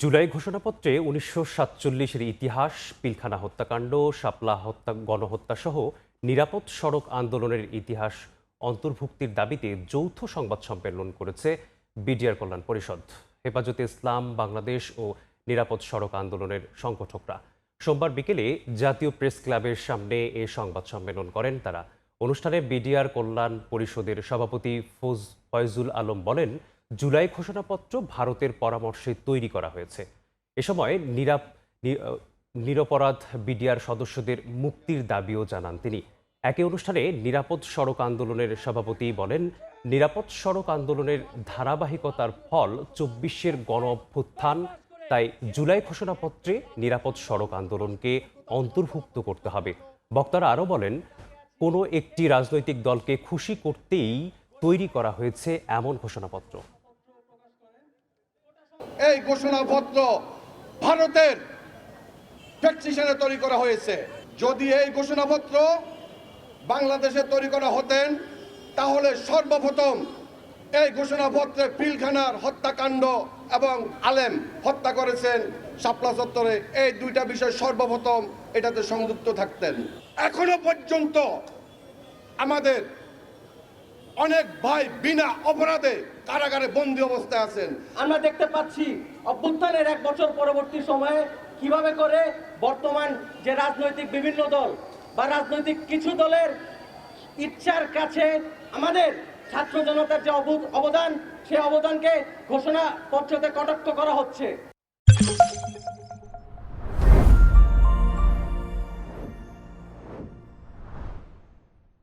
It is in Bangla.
জুলাই ঘোষণাপত্রে ১৯৪৭-এর ইতিহাস, পিলখানা হত্যাকাণ্ড, শাপলা গণহত্যা সহ নিরাপদ সড়ক আন্দোলনের ইতিহাস অন্তর্ভুক্তির দাবিতে যৌথ সংবাদ সম্মেলন করেছে বিডিআর কল্যাণ পরিষদ, হেফাজতে ইসলাম বাংলাদেশ ও নিরাপদ সড়ক আন্দোলনের সংগঠকরা। সোমবার বিকেলে জাতীয় প্রেস ক্লাবের সামনে এ সংবাদ সম্মেলন করেন তারা। অনুষ্ঠানে বিডিআর কল্যাণ পরিষদের সভাপতি ফয়জুল আলম বলেন, জুলাই ঘোষণাপত্র ভারতের পরামর্শে তৈরি করা হয়েছে। এ সময় নিরপরাধ বিডিআর সদস্যদের মুক্তির দাবিও জানান তিনি। একই অনুষ্ঠানে নিরাপদ সড়ক আন্দোলনের সভাপতি বলেন, নিরাপদ সড়ক আন্দোলনের ধারাবাহিকতার ফল ২৪-এর গণ অভ্যুত্থান। তাই জুলাই ঘোষণাপত্রে নিরাপদ সড়ক আন্দোলনকে অন্তর্ভুক্ত করতে হবে। বক্তারা আরও বলেন, কোনো একটি রাজনৈতিক দলকে খুশি করতেই তৈরি করা হয়েছে এমন ঘোষণাপত্র। এই ঘোষণাপত্র ভারতের প্রেসক্রিপশনে তৈরি করা হয়েছে। যদি এই ঘোষণাপত্র বাংলাদেশে তৈরি করা হতেন, তাহলে সর্বপ্রথম এই ঘোষণাপত্রে পিলখানার হত্যাকাণ্ড এবং আলেম হত্যা করেছেন শাপলা চত্বরে, এই দুইটা বিষয় সর্বপ্রথম এটাতে সংযুক্ত থাকতেন। এখনো পর্যন্ত আমাদের অনেক ভাই বিনা অপরাধে কারাগারে বন্দী অবস্থায় আছেন। আমরা দেখতে পাচ্ছি অভ্যুত্থানের 1 বছর পরবর্তী সময়ে কিভাবে করে বর্তমান যে রাজনৈতিক বিভিন্ন দল বা রাজনৈতিক কিছু দলের ইচ্ছার কাছে আমাদের ছাত্র জনতার যে অবদান, সেই অবদানকে ঘোষণাপত্রতে কটাক্ষ করা হচ্ছে।